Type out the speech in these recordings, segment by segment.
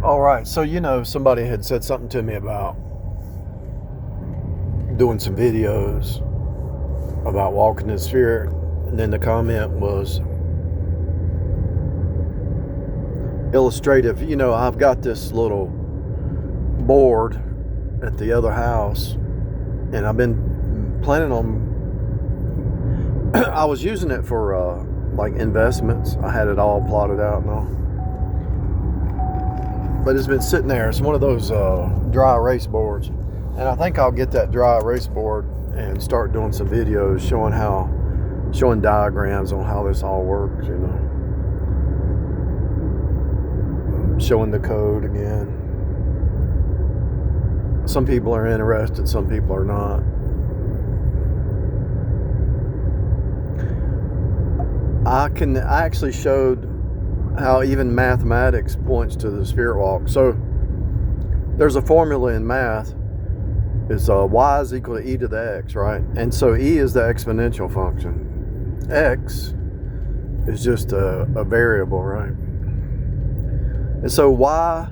All right, so somebody had said something to me about doing some videos about walking in the spirit, and then the comment was illustrative. I've got this little board at the other house, and I've been planning on I was using it for like investments. I had it all plotted out and all, but it's been sitting there. It's one of those dry erase boards, and I think I'll get that dry erase board and start doing some videos showing diagrams on how this all works, showing the code again. Some people are interested, some people are not. I actually showed how even mathematics points to the spirit walk. So there's a formula in math. It's y is equal to e to the x, right? And so e is the exponential function. X is just a variable, right? And so y,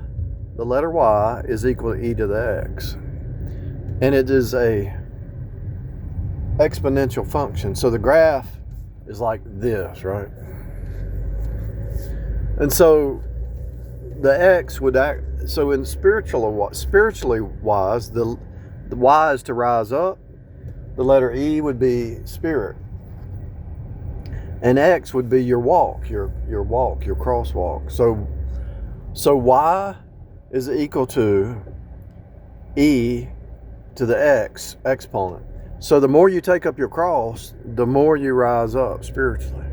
the letter y, is equal to e to the x. And it is a exponential function. So the graph is like this, right? And so the x would act, so in spiritually wise, the y is to rise up. The letter E would be spirit. And X would be your walk, your crosswalk. So Y is equal to E to the X exponent. So the more you take up your cross, the more you rise up spiritually.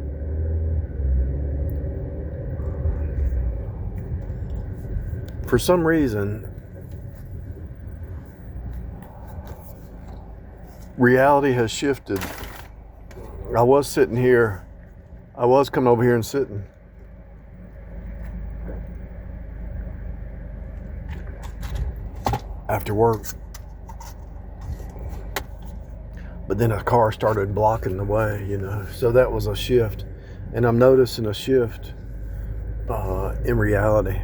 For some reason, reality has shifted. I was sitting here. I was coming over here and sitting. After work. But then a car started blocking the way, So that was a shift. And I'm noticing a shift in reality.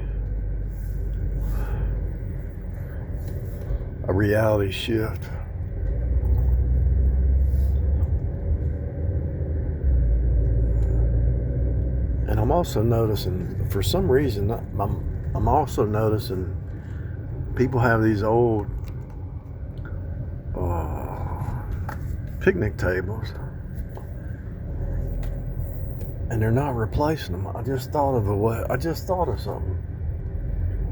A reality shift. And I'm also noticing, for some reason, I'm also noticing people have these old picnic tables, and they're not replacing them. I just thought of something.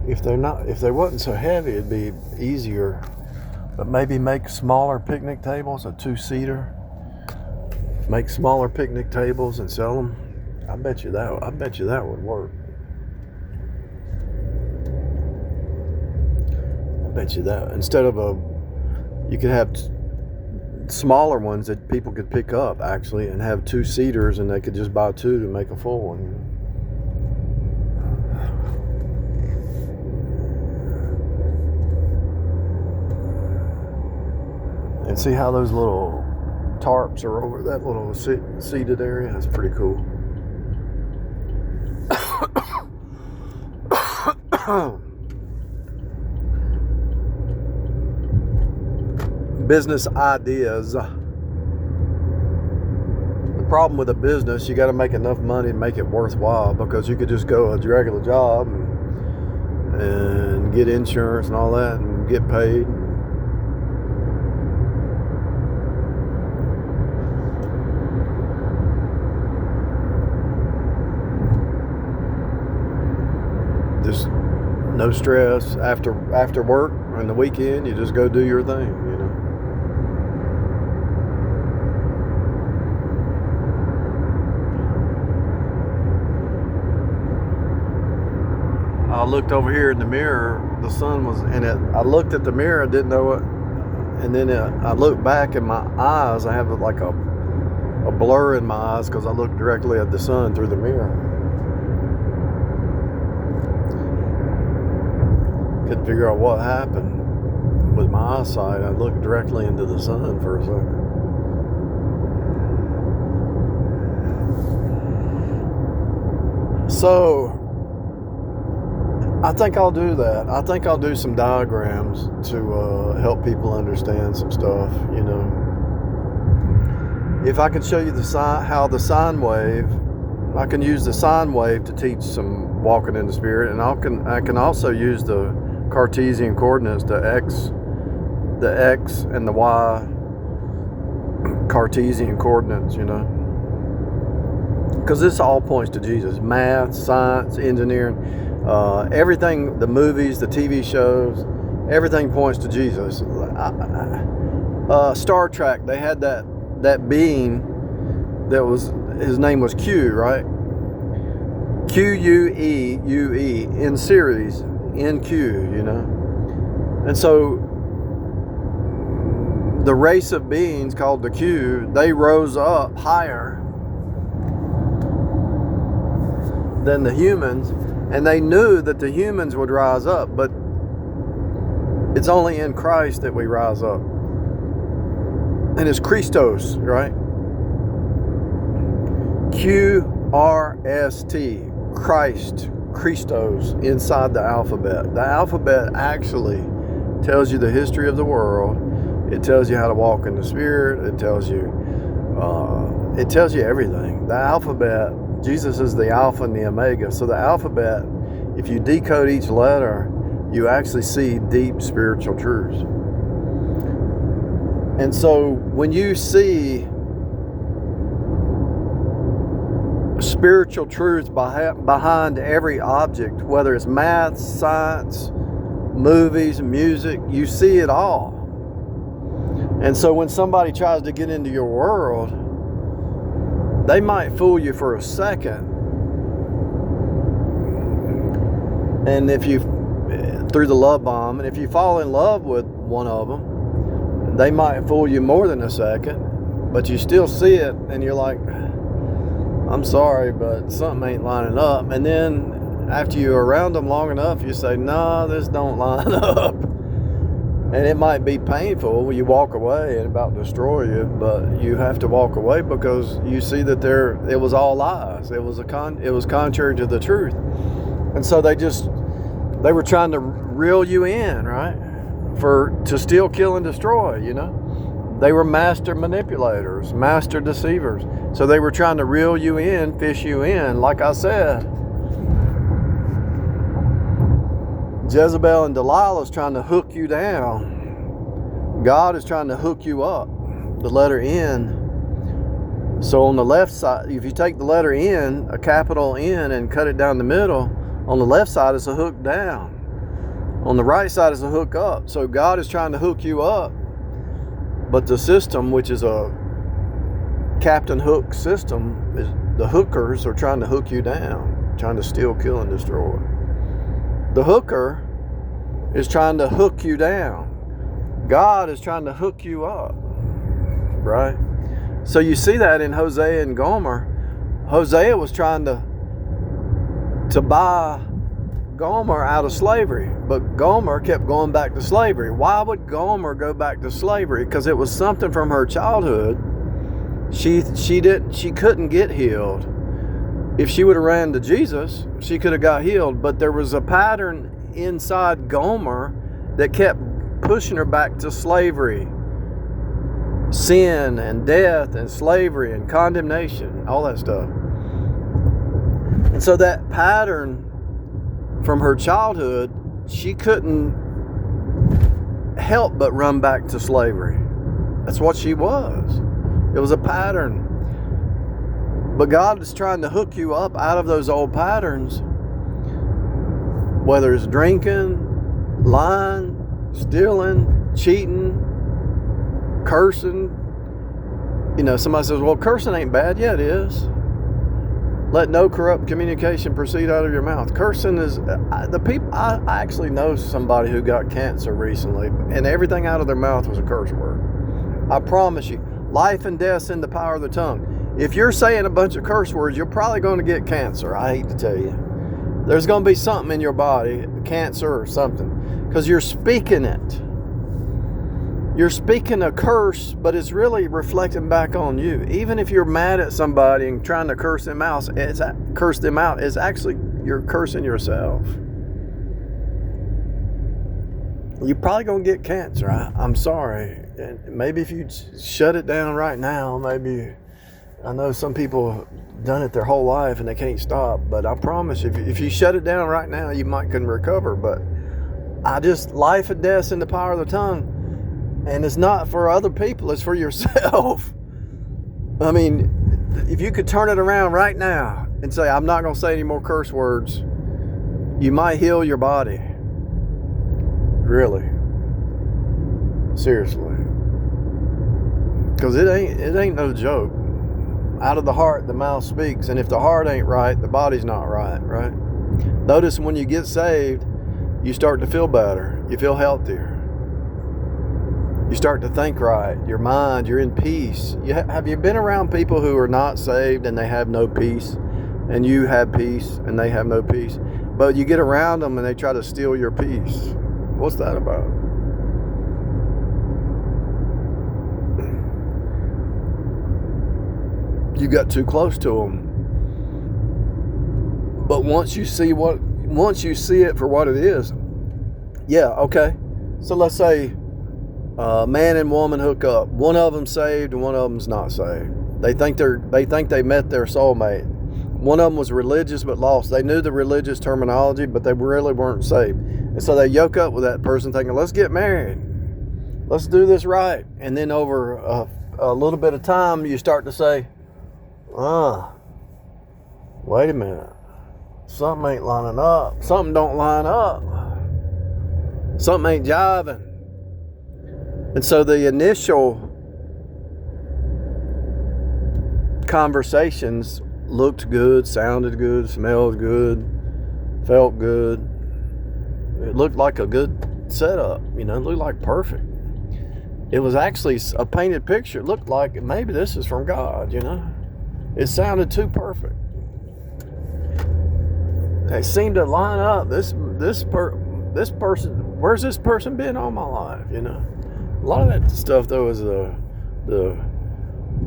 If they wasn't so heavy, it'd be easier. But maybe make smaller picnic tables, a 2-seater. Make smaller picnic tables and sell them. I bet you that would work. I bet you that instead of you could have smaller ones that people could pick up actually, and have 2-seaters, and they could just buy 2 to make a full one. And see how those little tarps are over that little seated area? That's pretty cool. Business ideas. The problem with a business, you got to make enough money to make it worthwhile, because you could just go a regular job and get insurance and all that and get paid. Just no stress after work and the weekend. You just go do your thing, I looked over here in the mirror. The sun was in it. I looked at the mirror, didn't know what, and then I looked back, and my eyes, I have like a blur in my eyes because I looked directly at the sun through the mirror. Couldn't figure out what happened with my eyesight. I looked directly into the sun for a second. So I think I'll do that. I think I'll do some diagrams to help people understand some stuff. If I can show you how the sine wave, I can use the sine wave to teach some walking in the Spirit, and I can also use the Cartesian coordinates, the X and the Y Cartesian coordinates, because this all points to Jesus. Math, science, engineering, everything, the movies, the TV shows, everything points to Jesus. Star Trek, they had that being that was, his name was Q, right? Q-U-E-U-E, in series, NQ, And so the race of beings called the Q, they rose up higher than the humans, and they knew that the humans would rise up, but it's only in Christ that we rise up. And it's Christos, right? Q-R-S-T, Christ, Christos, inside the alphabet. The alphabet actually tells you the history of the world. It tells you how to walk in the Spirit. It tells you everything. The alphabet, Jesus is the Alpha and the Omega. So the alphabet, if you decode each letter, you actually see deep spiritual truths. And so when you see spiritual truth behind every object, whether it's math, science, movies, music, you see it all. And so when somebody tries to get into your world, they might fool you for a second. And through the love bomb, and if you fall in love with one of them, they might fool you more than a second, but you still see it, and you're like, I'm sorry, but something ain't lining up. And then after you're around them long enough, you say, no, this don't line up. And it might be painful when you walk away and about to destroy you, but you have to walk away because you see that it was all lies. It was contrary to the truth. And so they were trying to reel you in, right? To steal, kill, and destroy, They were master manipulators, master deceivers. So they were trying to reel you in, fish you in. Like I said, Jezebel and Delilah is trying to hook you down. God is trying to hook you up. The letter N. So on the left side, if you take the letter N, a capital N, and cut it down the middle, on the left side is a hook down. On the right side is a hook up. So God is trying to hook you up. But the system, which is a Captain Hook system, the hookers are trying to hook you down, trying to steal, kill, and destroy. The hooker is trying to hook you down. God is trying to hook you up, right? So you see that in Hosea and Gomer. Hosea was trying to buy Gomer out of slavery, but Gomer kept going back to slavery. Why would Gomer go back to slavery? Because it was something from her childhood. She couldn't get healed. If she would have ran to Jesus, she could have got healed. But there was a pattern inside Gomer that kept pushing her back to slavery, sin and death and slavery and condemnation, all that stuff. And so that pattern from her childhood, she couldn't help but run back to slavery. That's what she was. It was a pattern. But God is trying to hook you up out of those old patterns, whether it's drinking, lying, stealing, cheating, cursing. Somebody says, well, cursing ain't bad. Yeah, it is. Let no corrupt communication proceed out of your mouth. Cursing is the people. I actually know somebody who got cancer recently, and everything out of their mouth was a curse word. I promise you, life and death's in the power of the tongue. If you're saying a bunch of curse words, you're probably going to get cancer. I hate to tell you, there's going to be something in your body, cancer or something, because you're speaking it. You're speaking a curse, but it's really reflecting back on you. Even if you're mad at somebody and trying to curse them out, it's actually you're cursing yourself. you're probably going to get cancer. I'm sorry. And maybe if you shut it down right now, maybe, I know some people done it their whole life and they can't stop, but I promise if you shut it down right now, you might can recover. But life and death's in the power of the tongue, and it's not for other people, it's for yourself. I mean, if you could turn it around right now and say, I'm not going to say any more curse words, you might heal your body. Really. Seriously. Because it ain't no joke. Out of the heart, the mouth speaks. And if the heart ain't right, the body's not right, right? Notice when you get saved, you start to feel better. You feel healthier. You start to think right. Your mind, you're in peace. Have you been around people who are not saved and they have no peace? And you have peace and they have no peace. But you get around them and they try to steal your peace. What's that about? You got too close to them. But once you see it for what it is, yeah, okay. So let's say man and woman hook up. One of them's saved and one of them's not saved. They think they met their soulmate. One of them was religious but lost. They knew the religious terminology, but they really weren't saved. And so they yoke up with that person thinking, let's get married. Let's do this right. And then over a little bit of time, you start to say, wait a minute. Something ain't lining up. Something don't line up. Something ain't jiving. And so the initial conversations looked good, sounded good, smelled good, felt good. It looked like a good setup, it looked like perfect. It was actually a painted picture. It looked like maybe this is from God, It sounded too perfect. They seemed to line up. This person, where's this person been all my life, A lot of that stuff though is the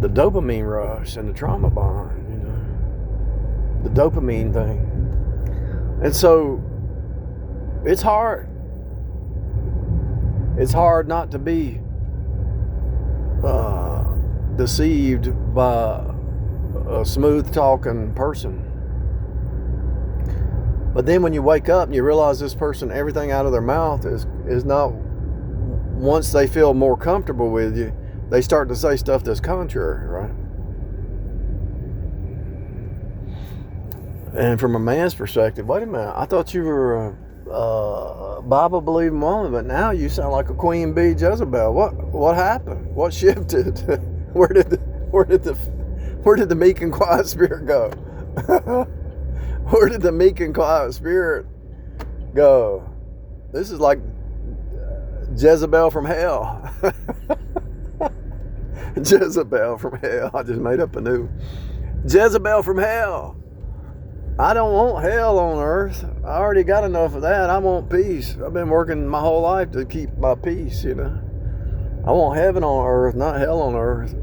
dopamine rush and the trauma bond, the dopamine thing. And so it's hard. It's hard not to be deceived by a smooth talking person. But then when you wake up and you realize this person, everything out of their mouth is not, once they feel more comfortable with you, they start to say stuff that's contrary, right? And from a man's perspective, wait a minute, I thought you were a Bible-believing woman, but now you sound like a queen bee Jezebel. What happened? What shifted? Where did the meek and quiet spirit go? Where did the meek and quiet spirit go? This is like Jezebel from hell. Jezebel from hell. I just made up a new Jezebel from hell. I don't want hell on earth. I already got enough of that. I want peace. I've been working my whole life to keep my peace, I want heaven on earth, not hell on earth.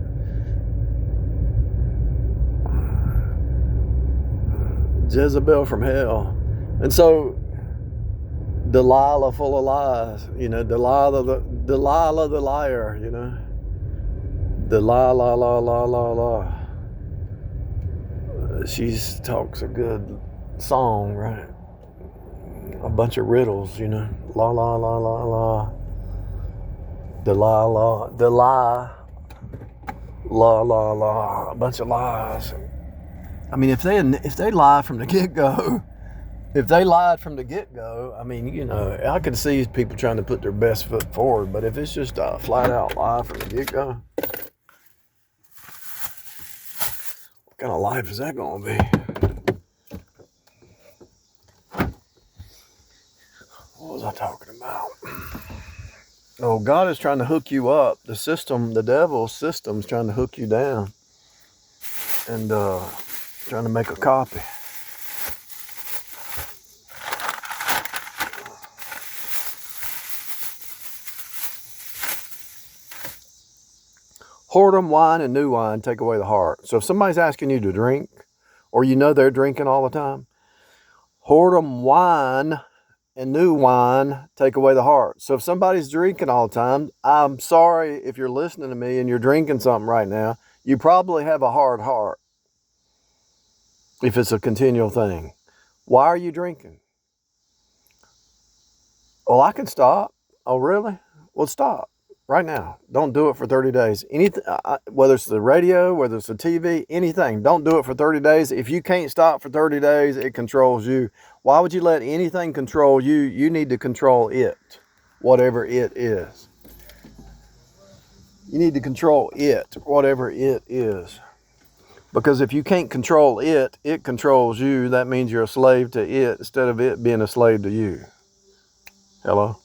Jezebel from hell. And so Delilah full of lies, Delilah the liar, Delilah. She talks a good song, right? A bunch of riddles, la la la la la. Delilah, la la la. A bunch of lies. I mean, if they lie from the get-go, if they lied from the get-go, I mean, I can see people trying to put their best foot forward, but if it's just a flat-out lie from the get-go, what kind of life is that going to be? What was I talking about? Oh, God is trying to hook you up. The devil's system's trying to hook you down. And, trying to make a copy. Whoredom, wine, and new wine take away the heart. So if somebody's asking you to drink, or they're drinking all the time, whoredom, wine, and new wine take away the heart. So if somebody's drinking all the time, I'm sorry if you're listening to me and you're drinking something right now, you probably have a hard heart if it's a continual thing. Why are you drinking? Well, I can stop. Oh, really? Well, stop right now. Don't do it for 30 days. Anything, whether it's the radio, whether it's the TV, anything, don't do it for 30 days. If you can't stop for 30 days, it controls you. Why would you let anything control you? You need to control it, whatever it is. You need to control it, whatever it is. Because if you can't control it, it controls you. That means you're a slave to it instead of it being a slave to you. Hello?